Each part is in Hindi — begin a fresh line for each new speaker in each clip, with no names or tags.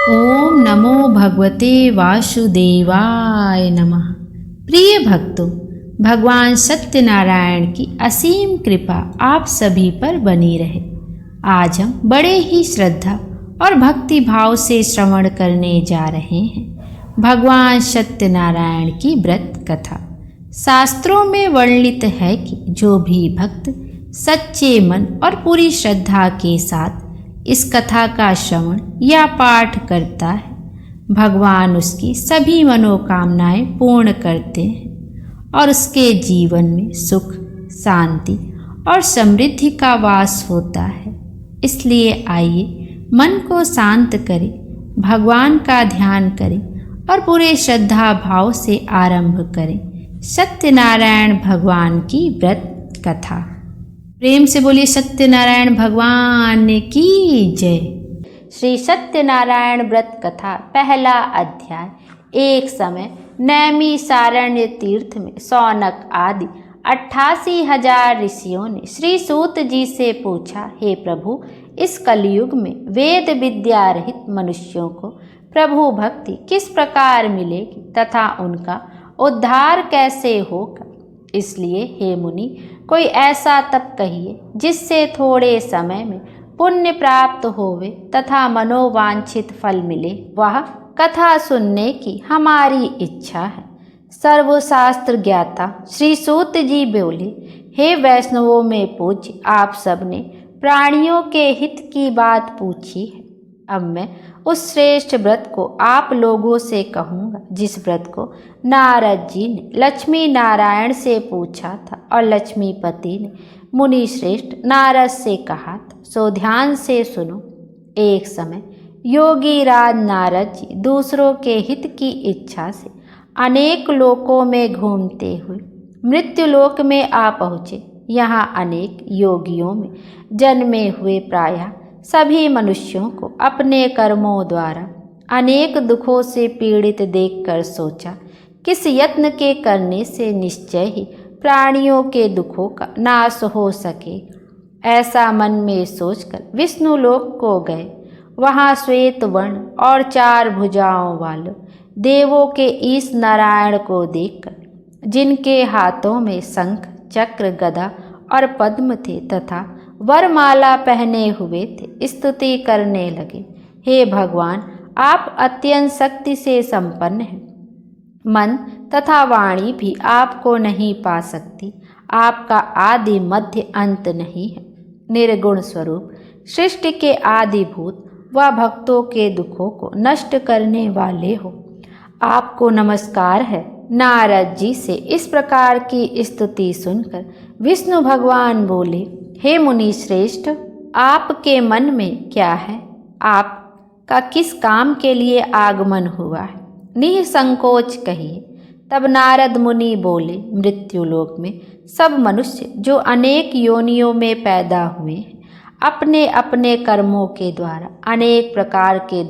ओम नमो भगवते वासुदेवाय नमः। प्रिय भक्तों, भगवान सत्यनारायण की असीम कृपा आप सभी पर बनी रहे। आज हम बड़े ही श्रद्धा और भक्ति भाव से श्रवण करने जा रहे हैं भगवान सत्यनारायण की व्रत कथा। शास्त्रों में वर्णित है कि जो भी भक्त सच्चे मन और पूरी श्रद्धा के साथ इस कथा का श्रवण या पाठ करता है, भगवान उसकी सभी मनोकामनाएं पूर्ण करते हैं और उसके जीवन में सुख, शांति और समृद्धि का वास होता है। इसलिए आइए मन को शांत करें, भगवान का ध्यान करें और पूरे श्रद्धा भाव से आरंभ करें सत्यनारायण भगवान की व्रत कथा। प्रेम से बोलिए सत्यनारायण भगवान की जय। श्री सत्यनारायण व्रत कथा पहला अध्याय। एक समय नैमिषारण्य तीर्थ में सौनक आदि 88,000 ऋषियों ने श्री सूत जी से पूछा, हे प्रभु, इस कलयुग में वेद विद्या रहित मनुष्यों को प्रभु भक्ति किस प्रकार मिलेगी तथा उनका उद्धार कैसे होगा। इसलिए हे मुनि, कोई ऐसा तप कहिए जिससे थोड़े समय में पुण्य प्राप्त होवे तथा मनोवांछित फल मिले। वह कथा सुनने की हमारी इच्छा है। सर्वशास्त्र ज्ञाता श्री सूत जी बोले, हे वैष्णवों में पूज्य, आप सबने प्राणियों के हित की बात पूछी है। अब मैं उस श्रेष्ठ व्रत को आप लोगों से कहूँगा जिस व्रत को नारद जी ने लक्ष्मी नारायण से पूछा था और लक्ष्मीपति ने मुनि श्रेष्ठ नारद से कहा था। सो ध्यान से सुनो। एक समय योगी राज नारद जी दूसरों के हित की इच्छा से अनेक लोकों में घूमते हुए मृत्युलोक में आ पहुँचे। यहाँ अनेक योगियों में जन्मे हुए प्रायः सभी मनुष्यों को अपने कर्मों द्वारा अनेक दुखों से पीड़ित देखकर सोचा, किस यत्न के करने से निश्चय ही प्राणियों के दुखों का नाश हो सके। ऐसा मन में सोचकर विष्णु लोक को गए। वहाँ श्वेत वर्ण और 4 भुजाओं वाले देवों के ईश नारायण को देखकर, जिनके हाथों में शंख, चक्र, गदा और पद्म थे तथा वरमाला पहने हुए थे, स्तुति करने लगे। हे भगवान, आप अत्यंत शक्ति से संपन्न हैं। मन तथा वाणी भी आपको नहीं पा सकती। आपका आदि मध्य अंत नहीं है। निर्गुण स्वरूप सृष्टि के आदिभूत व भक्तों के दुखों को नष्ट करने वाले हो, आपको नमस्कार है। नारद जी से इस प्रकार की स्तुति सुनकर विष्णु भगवान बोले, हे मुनि श्रेष्ठ, आपके मन में क्या है? आपका किस काम के लिए आगमन हुआ है? निसंकोच कहिए। तब नारद मुनि बोले, मृत्युलोक में सब मनुष्य जो अनेक योनियों में पैदा हुए हैं, अपने अपने कर्मों के द्वारा अनेक प्रकार के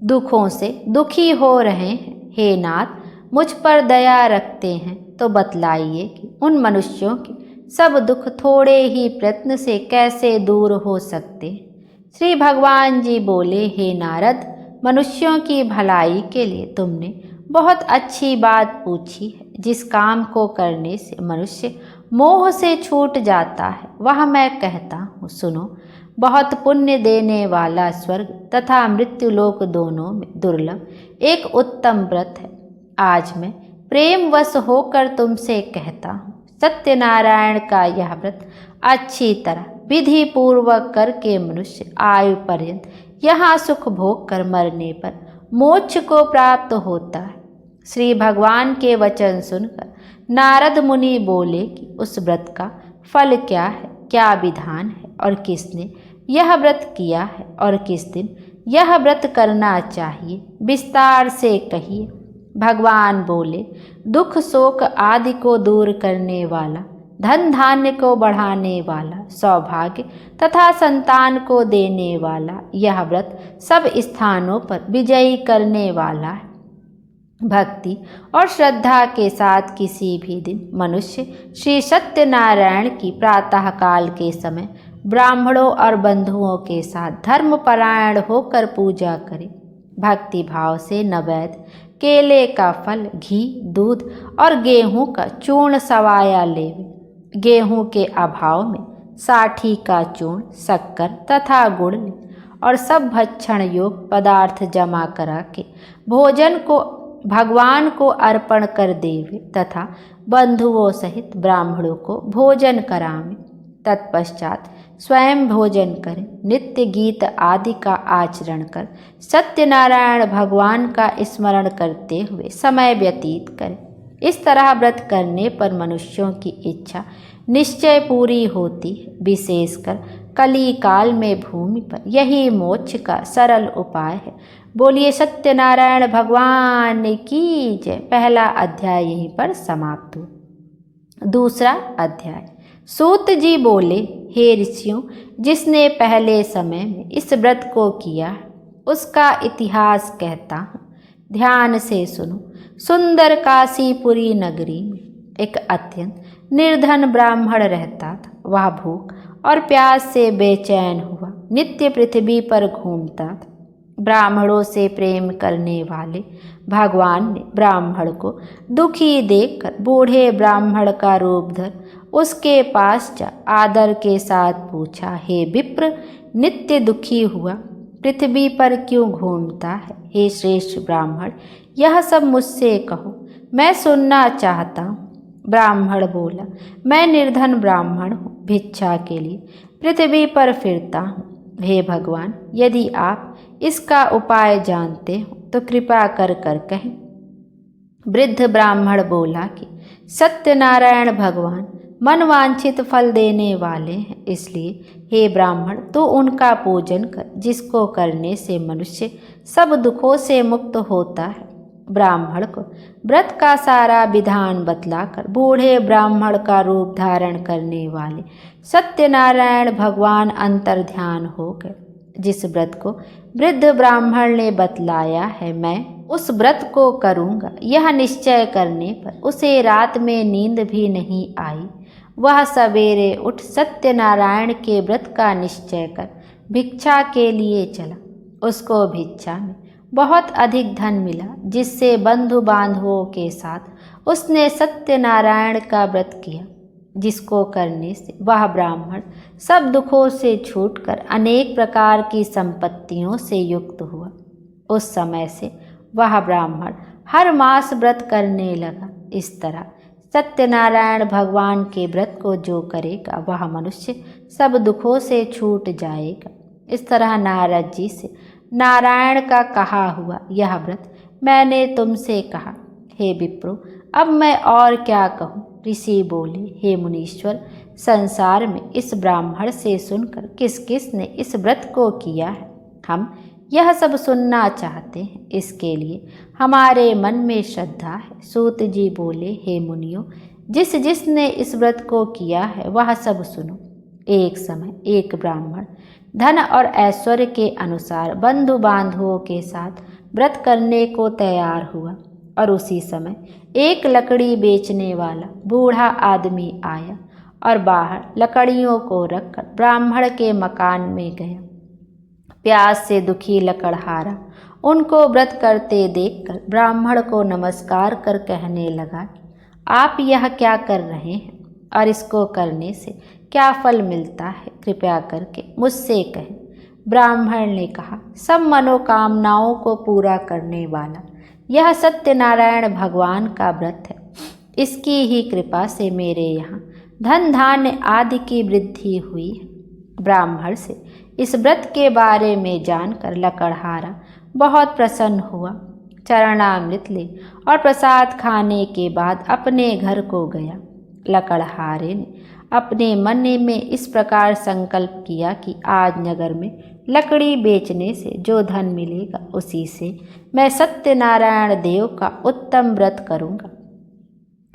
दुखों से दुखी हो रहे हैं। हे नाथ, मुझ पर दया रखते हैं तो बतलाइए कि उन मनुष्यों के सब दुख थोड़े ही प्रयत्न से कैसे दूर हो सकते। श्री भगवान जी बोले, हे नारद, मनुष्यों की भलाई के लिए तुमने बहुत अच्छी बात पूछी है। जिस काम को करने से मनुष्य मोह से छूट जाता है वह मैं कहता हूँ, सुनो। बहुत पुण्य देने वाला स्वर्ग तथा मृत्युलोक दोनों में दुर्लभ एक उत्तम व्रत है। आज मैं प्रेमवश होकर तुमसे कहता हूँ, सत्यनारायण का यह व्रत अच्छी तरह विधि पूर्वक करके मनुष्य आयु पर्यंत यहाँ सुख भोग कर मरने पर मोक्ष को प्राप्त होता है। श्री भगवान के वचन सुनकर नारद मुनि बोले कि उस व्रत का फल क्या है, क्या विधान है और किसने यह व्रत किया है और किस दिन यह व्रत करना चाहिए, विस्तार से कहिए। भगवान बोले, दुख शोक आदि को दूर करने वाला, धन धान्य को बढ़ाने वाला, सौभाग्य तथा संतान को देने वाला यह व्रत सब स्थानों पर विजयी करने वाला है। भक्ति और श्रद्धा के साथ किसी भी दिन मनुष्य श्री सत्यनारायण की प्रातः काल के समय ब्राह्मणों और बंधुओं के साथ धर्मपरायण होकर पूजा करे। भक्ति भाव से नैवेद्य केले का फल, घी, दूध और गेहूं का चूर्ण सवाया लेवे। गेहूं के अभाव में साठी का चूर्ण, शक्कर तथा गुड़ ले और सब भक्षण योग पदार्थ जमा करा के भोजन को भगवान को अर्पण कर देवे तथा बंधुओं सहित ब्राह्मणों को भोजन करावे। तत्पश्चात स्वयं भोजन करें, नित्य गीत आदि का आचरण कर सत्यनारायण भगवान का स्मरण करते हुए समय व्यतीत करें। इस तरह व्रत करने पर मनुष्यों की इच्छा निश्चय पूरी होती है। विशेषकर कली काल में भूमि पर यही मोक्ष का सरल उपाय है। बोलिए सत्यनारायण भगवान की जय। पहला अध्याय यहीं पर समाप्त हुआ। दूसरा अध्याय। सूत जी बोले, हे ऋषियों, जिसने पहले समय में इस व्रत को किया है उसका इतिहास कहता हूँ, ध्यान से सुनो। सुंदर काशीपुरी नगरी में एक अत्यंत निर्धन ब्राह्मण रहता था। वह भूख और प्यास से बेचैन हुआ नित्य पृथ्वी पर घूमता था। ब्राह्मणों से प्रेम करने वाले भगवान ने ब्राह्मण को दुखी देखकर बूढ़े ब्राह्मण का रूप धर उसके पास जा आदर के साथ पूछा, हे विप्र, नित्य दुखी हुआ पृथ्वी पर क्यों घूमता है? हे श्रेष्ठ ब्राह्मण, यह सब मुझसे कहो, मैं सुनना चाहता हूँ। ब्राह्मण बोला, मैं निर्धन ब्राह्मण हूँ, भिक्षा के लिए पृथ्वी पर फिरता हूँ। हे भगवान, यदि आप इसका उपाय जानते हो तो कृपा कर कर कहें। वृद्ध ब्राह्मण बोला कि सत्यनारायण भगवान मनवांछित फल देने वाले हैं, इसलिए हे ब्राह्मण तू उनका पूजन कर, जिसको करने से मनुष्य सब दुखों से मुक्त होता है। ब्राह्मण को व्रत का सारा विधान बतलाकर बूढ़े ब्राह्मण का रूप धारण करने वाले सत्यनारायण भगवान अंतर्ध्यान हो गए। जिस व्रत को वृद्ध ब्राह्मण ने बतलाया है, मैं उस व्रत को करूँगा, यह निश्चय करने पर उसे रात में नींद भी नहीं आई। वह सवेरे उठ सत्यनारायण के व्रत का निश्चय कर भिक्षा के लिए चला। उसको भिक्षा में बहुत अधिक धन मिला, जिससे बंधु बांधवों के साथ उसने सत्यनारायण का व्रत किया, जिसको करने से वह ब्राह्मण सब दुखों से छूटकर अनेक प्रकार की संपत्तियों से युक्त हुआ। उस समय से वह ब्राह्मण हर मास व्रत करने लगा। इस तरह सत्यनारायण भगवान के व्रत को जो करेगा वह मनुष्य सब दुखों से छूट जाएगा। इस तरह नारद जी से नारायण का कहा हुआ यह व्रत मैंने तुमसे कहा। हे विप्रो, अब मैं और क्या कहूँ? ऋषि बोले, हे मुनीश्वर, संसार में इस ब्राह्मण से सुनकर किस किस ने इस व्रत को किया है, हम यह सब सुनना चाहते हैं। इसके लिए हमारे मन में श्रद्धा है। सूत जी बोले, हे मुनियों, जिस जिसने इस व्रत को किया है वह सब सुनो। एक समय एक ब्राह्मण धन और ऐश्वर्य के अनुसार बंधु बांधवों के साथ व्रत करने को तैयार हुआ, और उसी समय एक लकड़ी बेचने वाला बूढ़ा आदमी आया और बाहर लकड़ियों को रखकर ब्राह्मण के मकान में गया। प्यास से दुखी लकड़हारा उनको व्रत करते देखकर ब्राह्मण को नमस्कार कर कहने लगा, आप यह क्या कर रहे हैं और इसको करने से क्या फल मिलता है? कृपया करके मुझसे कहें। ब्राह्मण ने कहा, सब मनोकामनाओं को पूरा करने वाला यह सत्यनारायण भगवान का व्रत है। इसकी ही कृपा से मेरे यहाँ धन धान्य आदि की वृद्धि हुई है। ब्राह्मण से इस व्रत के बारे में जानकर लकड़हारा बहुत प्रसन्न हुआ। चरणामृत ले और प्रसाद खाने के बाद अपने घर को गया। लकड़हारे ने अपने मन में इस प्रकार संकल्प किया कि आज नगर में लकड़ी बेचने से जो धन मिलेगा उसी से मैं सत्यनारायण देव का उत्तम व्रत करूँगा।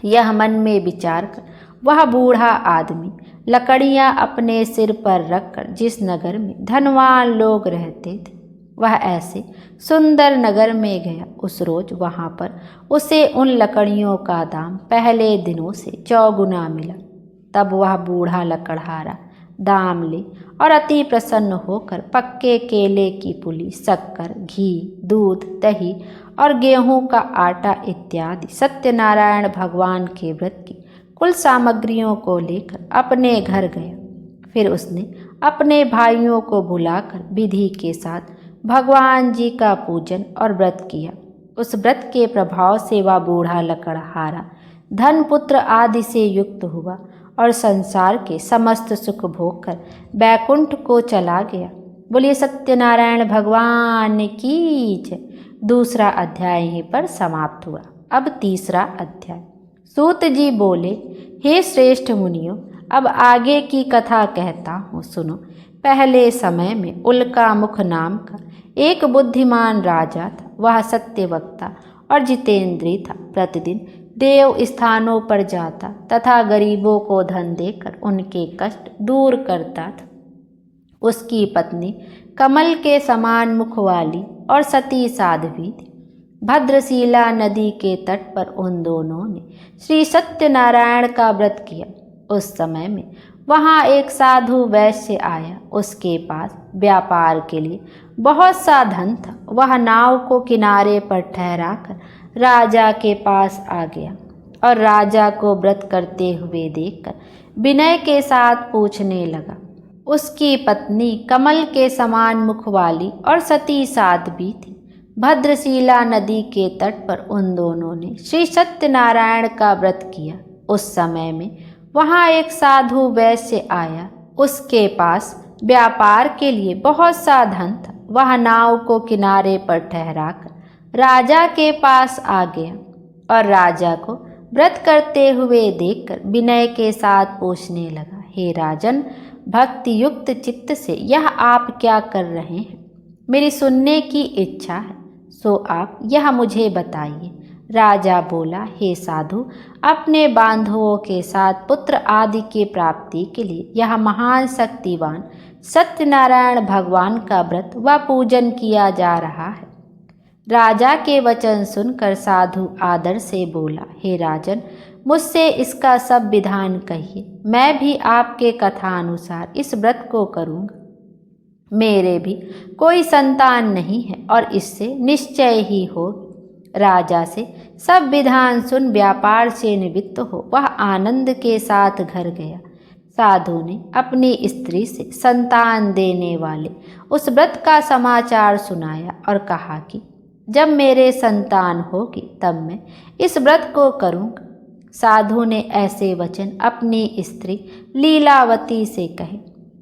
यह मन में विचार कर वह बूढ़ा आदमी लकड़ियाँ अपने सिर पर रखकर जिस नगर में धनवान लोग रहते थे वह ऐसे सुंदर नगर में गया। उस रोज वहाँ पर उसे उन लकड़ियों का दाम पहले दिनों से 4 गुना मिला। तब वह बूढ़ा लकड़हारा दाम ले और अति प्रसन्न होकर पक्के केले की पुली, शक्कर, घी, दूध, दही और गेहूं का आटा इत्यादि सत्यनारायण भगवान के व्रत की कुल सामग्रियों को लेकर अपने घर गया। फिर उसने अपने भाइयों को बुलाकर विधि के साथ भगवान जी का पूजन और व्रत किया। उस व्रत के प्रभाव से वह बूढ़ा लकड़हारा धन पुत्र आदि से युक्त हुआ और संसार के समस्त सुख भोग कर बैकुंठ को चला गया। बोलिए सत्यनारायण भगवान की जय। दूसरा अध्याय यहीं पर समाप्त हुआ। अब तीसरा अध्याय। सूत जी बोले, हे श्रेष्ठ मुनियों, अब आगे की कथा कहता हूँ, सुनो। पहले समय में उल्का मुख नाम का एक बुद्धिमान राजा था। वह सत्यवक्ता और जितेंद्रिय था। प्रतिदिन देव स्थानों पर जाता तथा गरीबों को धन देकर उनके कष्ट दूर करता था। उसकी पत्नी कमल के समान मुख वाली और सती साध्वी थी। भद्रशिला नदी के तट पर उन दोनों ने श्री सत्यनारायण का व्रत किया। उस समय में वहाँ एक साधु वैश्य आया। उसके पास व्यापार के लिए बहुत सा धन था। वह नाव को किनारे पर ठहराकर राजा के पास आ गया और राजा को व्रत करते हुए देखकर विनय के साथ पूछने लगा। उसकी पत्नी कमल के समान मुख वाली और सती साध्वी थी। भद्रशिला नदी के तट पर उन दोनों ने श्री सत्यनारायण का व्रत किया। उस समय में वहाँ एक साधु वैश्य आया। उसके पास व्यापार के लिए बहुत सा धन था। वह नाव को किनारे पर ठहराकर राजा के पास आ गया और राजा को व्रत करते हुए देखकर विनय के साथ पूछने लगा, हे राजन, भक्ति युक्त चित्त से यह आप क्या कर रहे हैं? मेरी सुनने की इच्छा है, सो आप यह मुझे बताइए। राजा बोला, हे साधु, अपने बांधवों के साथ पुत्र आदि की प्राप्ति के लिए यह महान शक्तिवान सत्यनारायण भगवान का व्रत व पूजन किया जा रहा है। राजा के वचन सुनकर साधु आदर से बोला, हे राजन, मुझसे इसका सब विधान कहिए। मैं भी आपके कथानुसार इस व्रत को करूँगा। मेरे भी कोई संतान नहीं है और इससे निश्चय ही हो। राजा से सब विधान सुन व्यापार से निवृत्त हो वह आनंद के साथ घर गया। साधु ने अपनी स्त्री से संतान देने वाले उस व्रत का समाचार सुनाया और कहा कि जब मेरे संतान होगी तब मैं इस व्रत को करूँगा। साधु ने ऐसे वचन अपनी स्त्री लीलावती से कहे।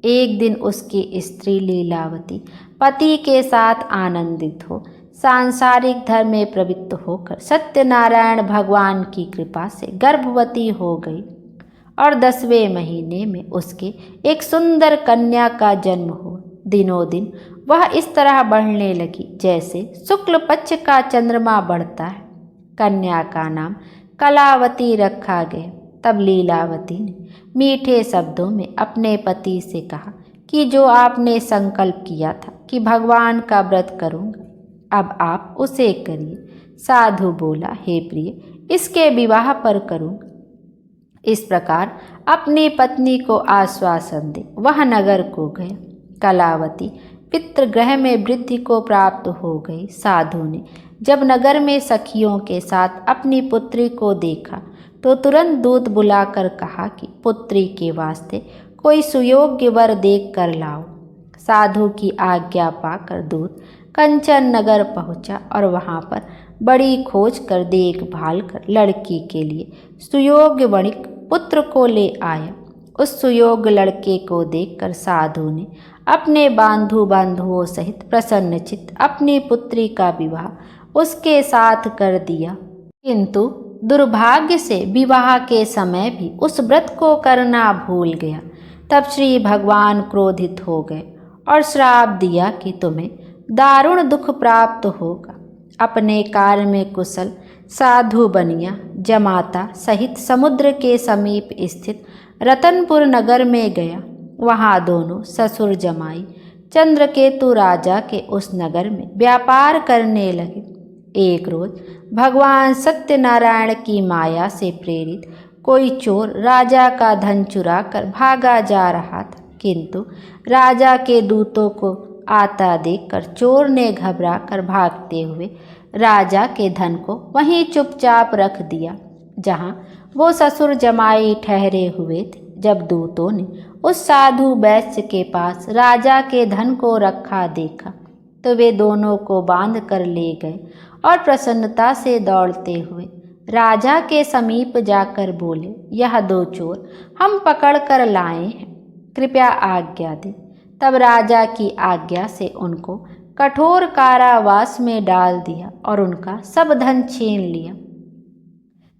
एक दिन उसकी स्त्री लीलावती पति के साथ आनंदित हो सांसारिक धर्म में प्रवृत्त होकर सत्यनारायण भगवान की कृपा से गर्भवती हो गई और 10वें महीने में उसके एक सुंदर कन्या का जन्म हुआ। दिनों दिन वह इस तरह बढ़ने लगी जैसे शुक्ल पक्ष का चंद्रमा बढ़ता है। कन्या का नाम कलावती रखा गया। तब लीलावती ने मीठे शब्दों में अपने पति से कहा कि जो आपने संकल्प किया था कि भगवान का व्रत करूँगा, अब आप उसे करिए। साधु बोला, हे प्रिय, इसके विवाह पर करूँगा। इस प्रकार अपनी पत्नी को आश्वासन दे वह नगर को गया। कलावती पितृगृह में वृद्धि को प्राप्त हो गई। साधु ने जब नगर में सखियों के साथ अपनी पुत्री को देखा तो तुरंत दूत बुलाकर कहा कि पुत्री के वास्ते कोई सुयोग्य वर देख कर लाओ। साधु की आज्ञा पाकर दूत कंचन नगर पहुंचा और वहां पर बड़ी खोज कर देखभाल कर लड़की के लिए सुयोग्य वणिक पुत्र को ले आया। उस सुयोग्य लड़के को देखकर साधु ने अपने बांधुओं सहित प्रसन्नचित्त अपनी पुत्री का विवाह उसके साथ कर दिया। किंतु दुर्भाग्य से विवाह के समय भी उस व्रत को करना भूल गया। तब श्री भगवान क्रोधित हो गए और श्राप दिया कि तुम्हें दारुण दुख प्राप्त होगा। अपने कार्य में कुशल साधु बनिया जमाता सहित समुद्र के समीप स्थित रतनपुर नगर में गया। वहाँ दोनों ससुर जमाई चंद्रकेतु राजा के उस नगर में व्यापार करने लगे। एक रोज भगवान सत्यनारायण की माया से प्रेरित कोई चोर राजा का धन चुरा कर भागा जा रहा था। किंतु राजा के दूतों को आता देखकर चोर ने घबरा कर भागते हुए राजा के धन को वहीं चुपचाप रख दिया जहाँ वो ससुर जमाई ठहरे हुए थे। जब दूतों ने उस साधु वैश्य के पास राजा के धन को रखा देखा तो वे दोनों को बांध कर ले गए और प्रसन्नता से दौड़ते हुए राजा के समीप जाकर बोले, यह दो चोर हम पकड़ कर लाए हैं, कृपया आज्ञा दें। तब राजा की आज्ञा से उनको कठोर कारावास में डाल दिया और उनका सब धन छीन लिया।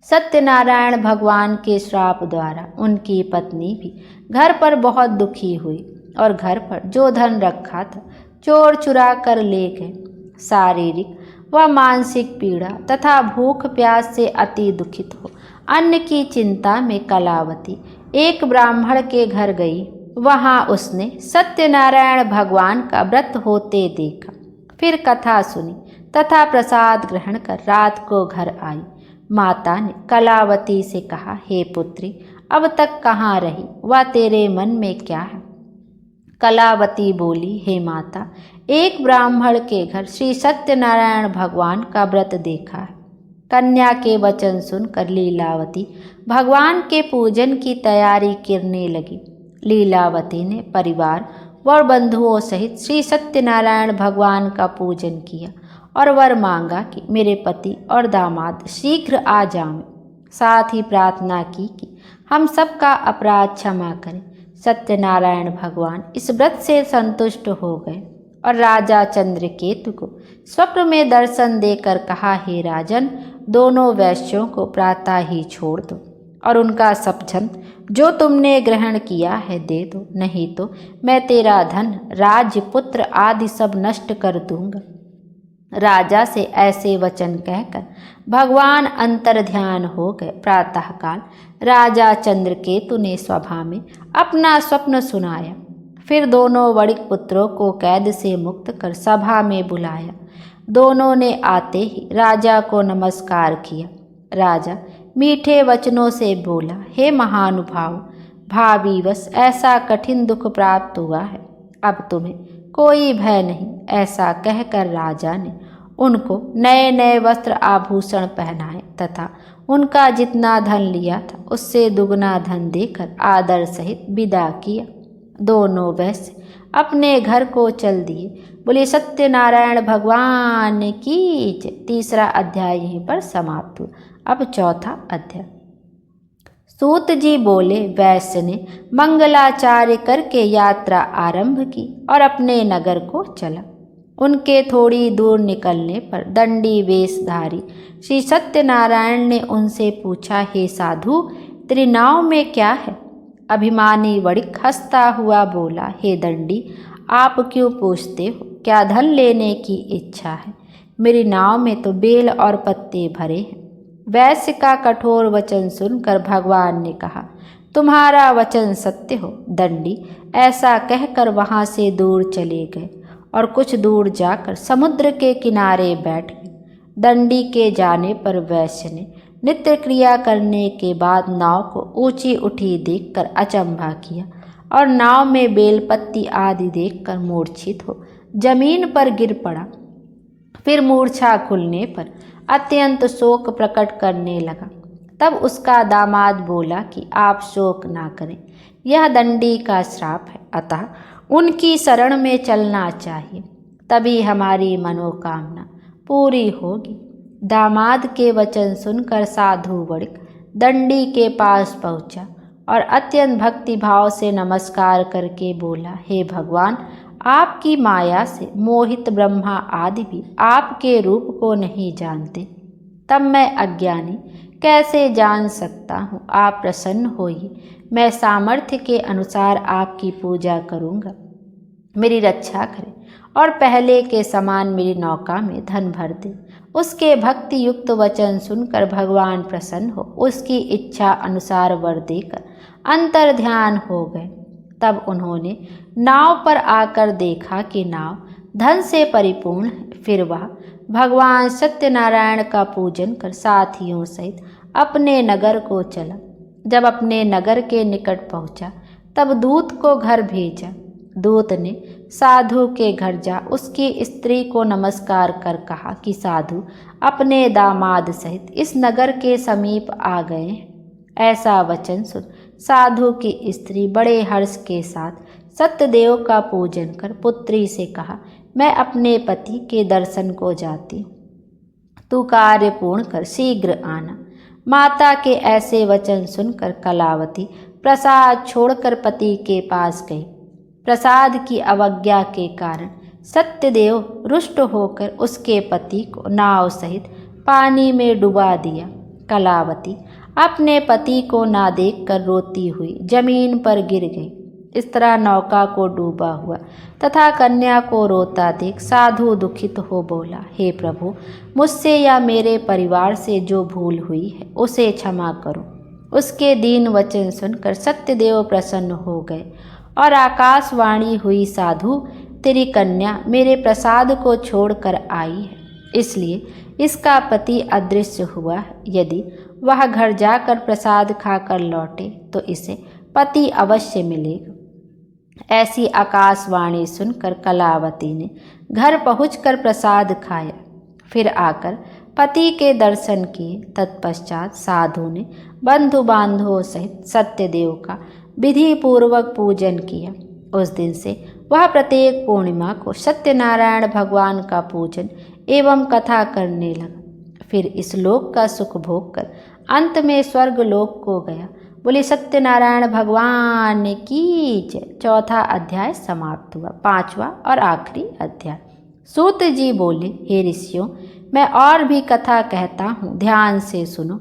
सत्यनारायण भगवान के श्राप द्वारा उनकी पत्नी भी घर पर बहुत दुखी हुई और घर पर जो धन रखा था चोर चुरा कर ले गए। शारीरिक व मानसिक पीड़ा तथा भूख प्यास से अति दुखित हो अन्न की चिंता में कलावती एक ब्राह्मण के घर गई। वहाँ उसने सत्यनारायण भगवान का व्रत होते देखा, फिर कथा सुनी तथा प्रसाद ग्रहण कर रात को घर आई। माता ने कलावती से कहा, हे पुत्री, अब तक कहाँ रही व तेरे मन में क्या है? कलावती बोली, हे माता, एक ब्राह्मण के घर श्री सत्यनारायण भगवान का व्रत देखा है। कन्या के वचन सुनकर लीलावती भगवान के पूजन की तैयारी करने लगी। लीलावती ने परिवार व बंधुओं सहित श्री सत्यनारायण भगवान का पूजन किया और वर मांगा कि मेरे पति और दामाद शीघ्र आ जाएं। साथ ही प्रार्थना की कि हम सबका अपराध क्षमा करें। सत्यनारायण भगवान इस व्रत से संतुष्ट हो गए और राजा चंद्रकेतु को स्वप्न में दर्शन देकर कहा, हे राजन, दोनों वैश्यों को प्रातः ही छोड़ दो और उनका सब धन जो तुमने ग्रहण किया है दे दो, नहीं तो मैं तेरा धन, राज्य, पुत्र आदि सब नष्ट कर दूंगा। राजा से ऐसे वचन कहकर भगवान अंतर ध्यान हो गए। प्रातःकाल राजा चंद्रकेतु ने सभा में अपना स्वप्न सुनाया। फिर दोनों वणिक पुत्रों को कैद से मुक्त कर सभा में बुलाया। दोनों ने आते ही राजा को नमस्कार किया। राजा मीठे वचनों से बोला, हे महानुभाव, भावीवश ऐसा कठिन दुख प्राप्त हुआ है, अब तुम्हें कोई भय नहीं। ऐसा कहकर राजा ने उनको नए नए वस्त्र आभूषण पहनाए तथा उनका जितना धन लिया था उससे दुगना धन देकर आदर सहित विदा किया। दोनों वैश्य अपने घर को चल दिए। बोले सत्यनारायण भगवान की जय। तीसरा अध्याय यहीं पर समाप्त हुआ। अब चौथा अध्याय। सूत जी बोले, वैश्य ने मंगलाचार्य करके यात्रा आरंभ की और अपने नगर को चला। उनके थोड़ी दूर निकलने पर दंडी वेशधारी श्री सत्यनारायण ने उनसे पूछा, हे साधु, तेरी नाव में क्या है? अभिमानी वणिक हंसता हुआ बोला, हे दंडी, आप क्यों पूछते हो? क्या धन लेने की इच्छा है? मेरी नाव में तो बेल और पत्ते भरे हैं। वैश्य का कठोर वचन सुनकर भगवान ने कहा, तुम्हारा वचन सत्य हो। दंडी ऐसा कहकर वहाँ से दूर चले गए और कुछ दूर जाकर समुद्र के किनारे बैठ गए। दंडी के जाने पर वैश्य ने नित्य क्रिया करने के बाद नाव को ऊंची उठी देखकर अचंभा किया और नाव में बेलपत्ती आदि देखकर मूर्छित हो जमीन पर गिर पड़ा। फिर मूर्छा खुलने पर अत्यंत शोक प्रकट करने लगा। तब उसका दामाद बोला कि आप शोक ना करें, यह दंडी का श्राप है, अतः उनकी शरण में चलना चाहिए, तभी हमारी मनोकामना पूरी होगी। दामाद के वचन सुनकर साधु वणिक दंडी के पास पहुंचा और अत्यंत भक्ति भाव से नमस्कार करके बोला, हे भगवान, आपकी माया से मोहित ब्रह्मा आदि भी आपके रूप को नहीं जानते, तब मैं अज्ञानी कैसे जान सकता हूँ? आप प्रसन्न होइए, मैं सामर्थ्य के अनुसार आपकी पूजा करूँगा। मेरी रक्षा करें और पहले के समान मेरी नौका में धन भर दे। उसके भक्ति युक्त वचन सुनकर भगवान प्रसन्न हो उसकी इच्छा अनुसार वर देकर अंतर ध्यान हो गए। तब उन्होंने नाव पर आकर देखा कि नाव धन से परिपूर्ण है। फिर वह भगवान सत्यनारायण का पूजन कर साथियों सहित अपने नगर को चला। जब अपने नगर के निकट पहुंचा तब दूत को घर भेजा। दूत ने साधु के घर जा उसकी स्त्री को नमस्कार कर कहा कि साधु अपने दामाद सहित इस नगर के समीप आ गए हैं। ऐसा वचन सुन साधु की स्त्री बड़े हर्ष के साथ सत्यदेव का पूजन कर पुत्री से कहा, मैं अपने पति के दर्शन को जाती हूँ, तू कार्य पूर्ण कर शीघ्र आना। माता के ऐसे वचन सुनकर कलावती प्रसाद छोड़कर पति के पास गई। प्रसाद की अवज्ञा के कारण सत्यदेव रुष्ट होकर उसके पति को नाव सहित पानी में डुबा दिया। कलावती अपने पति को ना देखकर रोती हुई जमीन पर गिर गई। इस तरह नौका को डूबा हुआ तथा कन्या को रोता देख साधु दुखित हो बोला, हे प्रभु, मुझसे या मेरे परिवार से जो भूल हुई है उसे क्षमा करो। उसके दीन वचन सुनकर सत्यदेव प्रसन्न हो गए और आकाशवाणी हुई, साधु, तेरी कन्या मेरे प्रसाद को छोड़कर आई है, इसलिए इसका पति अदृश्य हुआ है। यदि वह घर जाकर प्रसाद खाकर लौटे तो इसे पति अवश्य मिलेगा। ऐसी आकाशवाणी सुनकर कलावती ने घर पहुंचकर प्रसाद खाया, फिर आकर पति के दर्शन किए। तत्पश्चात साधु ने बंधु बांधवों सहित सत्यदेव का विधि पूर्वक पूजन किया। उस दिन से वह प्रत्येक पूर्णिमा को सत्यनारायण भगवान का पूजन एवं कथा करने लगा। फिर इस लोक का सुख भोग कर अंत में स्वर्ग लोक को गया। बोले सत्यनारायण भगवान की जय। चौथा अध्याय समाप्त हुआ। पांचवा और आखिरी अध्याय। सूत जी बोले, हे ऋषियों, मैं और भी कथा कहता हूँ, ध्यान से सुनो।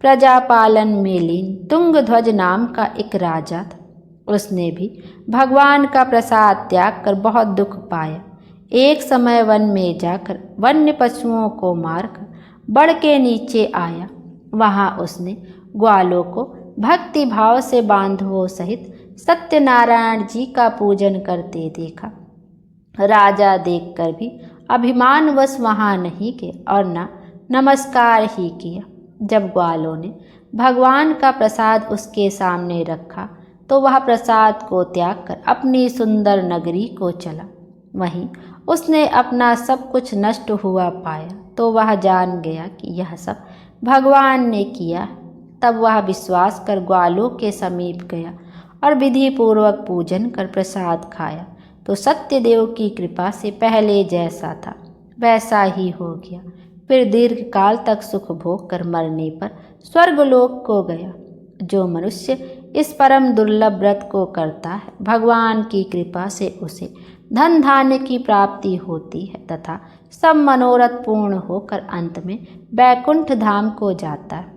प्रजापालन में लीन तुंगध्वज नाम का एक राजा था। उसने भी भगवान का प्रसाद त्याग कर बहुत दुख पाया। एक समय वन में जाकर वन्य पशुओं को मारकर बड़ के नीचे आया। वहाँ उसने ग्वालों को भक्ति भाव से बांधवों सहित सत्यनारायण जी का पूजन करते देखा। राजा देखकर भी अभिमानवश वहाँ नहीं गए और न नमस्कार ही किया। जब ग्वालों ने भगवान का प्रसाद उसके सामने रखा तो वह प्रसाद को त्याग कर अपनी सुंदर नगरी को चला। वहीं उसने अपना सब कुछ नष्ट हुआ पाया तो वह जान गया कि यह सब भगवान ने किया। तब वह विश्वास कर ग्वालों के समीप गया और विधि पूर्वक पूजन कर प्रसाद खाया तो सत्यदेव की कृपा से पहले जैसा था वैसा ही हो गया। फिर दीर्घ काल तक सुख भोग कर मरने पर स्वर्गलोक को गया। जो मनुष्य इस परम दुर्लभ व्रत को करता है, भगवान की कृपा से उसे धन धान्य की प्राप्ति होती है तथा सब मनोरथ पूर्ण होकर अंत में बैकुंठ धाम को जाता है।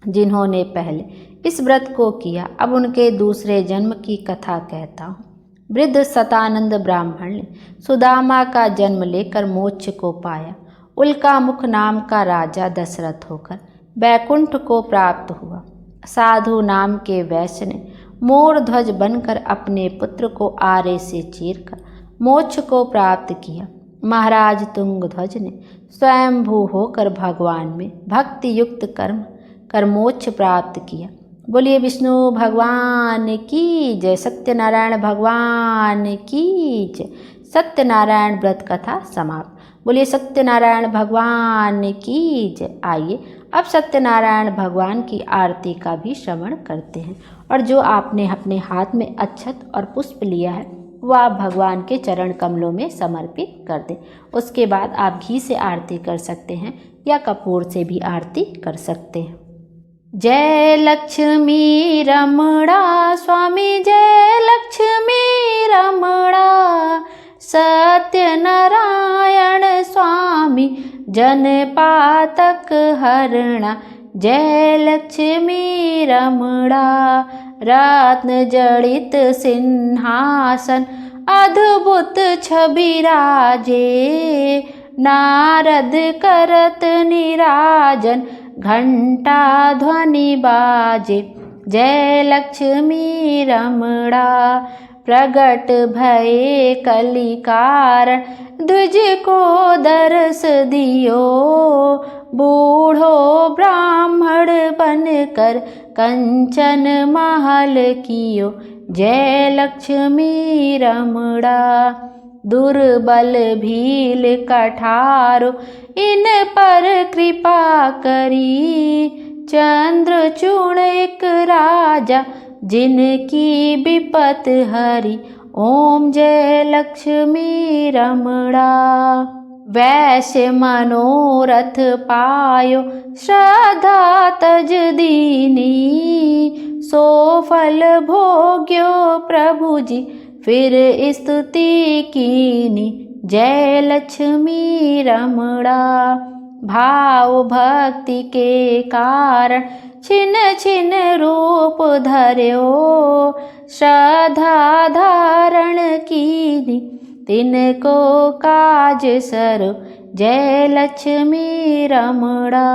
जिन्होंने पहले इस व्रत को किया, अब उनके दूसरे जन्म की कथा कहता हूँ। वृद्ध सतानंद ब्राह्मण ने सुदामा का जन्म लेकर मोक्ष को पाया। उल्कामुख नाम का राजा दशरथ होकर बैकुंठ को प्राप्त हुआ। साधु नाम के वैश्य ने मोर ध्वज बनकर अपने पुत्र को आरे से चीरकर मोक्ष को प्राप्त किया। महाराज तुंगध्वज ने स्वयंभू होकर भगवान में भक्ति युक्त कर्म कर मोक्ष प्राप्त किया। बोलिए विष्णु भगवान की जय। सत्यनारायण भगवान की जय। सत्यनारायण व्रत कथा समाप्त। बोलिए सत्यनारायण भगवान की जय। आइए अब सत्यनारायण भगवान की आरती का भी श्रवण करते हैं। और जो आपने अपने हाथ में अक्षत और पुष्प लिया है वह आप भगवान के चरण कमलों में समर्पित कर दें। उसके बाद आप घी से आरती कर सकते हैं या कपूर से भी आरती कर सकते हैं। जय लक्ष्मी रमणा स्वामी, जय लक्ष्मी रमणा, सत्यनारायण स्वामी जन पातक हरणा। जय लक्ष्मी रमणा, रत्न जड़ित सिंहासन अद्भुत छवि राजे, नारद करत निराजन घंटा ध्वनि बाजे। जय लक्ष्मी रमणा, प्रगट भये कलि कारण, द्विज को दर्श दियो, बूढ़ो ब्राह्मण बनकर कंचन महल कियो। जय लक्ष्मी रमणा। दुर्बल भील कठारो इन पर कृपा करी, चंद्रचूड़ एक राजा जिनकी विपत हरी। ओम जय लक्ष्मी रमणा। वैश्य मनोरथ पायो श्रद्धा तज दीनी, सो फल भोग्यो प्रभु जी फिर स्तुति कीनी। जय लक्ष्मी रमणा। भाव भक्ति के कारण छिन छिन रूप धर्यो, श्रद्धा धारण कीनी तिनको काज सरो। जय लक्ष्मी रमणा।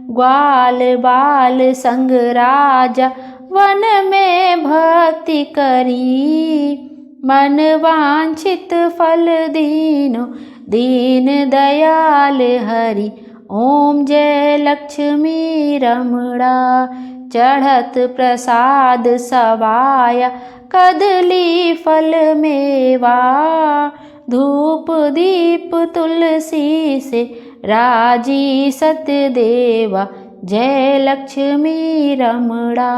ग्वाल बाल संग राजा वन में भक्ति करी, मन वांछित फल दीनो दीन दयाल हरि। ओम जय लक्ष्मी रमणा। चढ़त प्रसाद सवाया कदली फल मेवा, धूप दीप तुलसी से राजी सत्यदेवा। जय लक्ष्मी रमणा।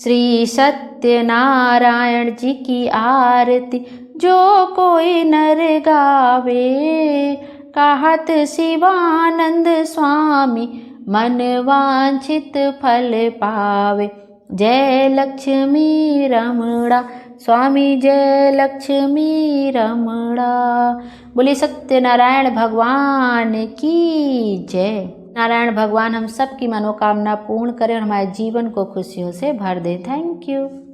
श्री सत्यनारायण जी की आरती जो कोई नर गावे, कहत शिवानंद स्वामी मन वांछित फल पावे। जय लक्ष्मी रमणा। स्वामी जय लक्ष्मी रमणा। बोले सत्यनारायण भगवान की जय। नारायण भगवान हम सब की मनोकामना पूर्ण करें और हमारे जीवन को खुशियों से भर दे। Thank you.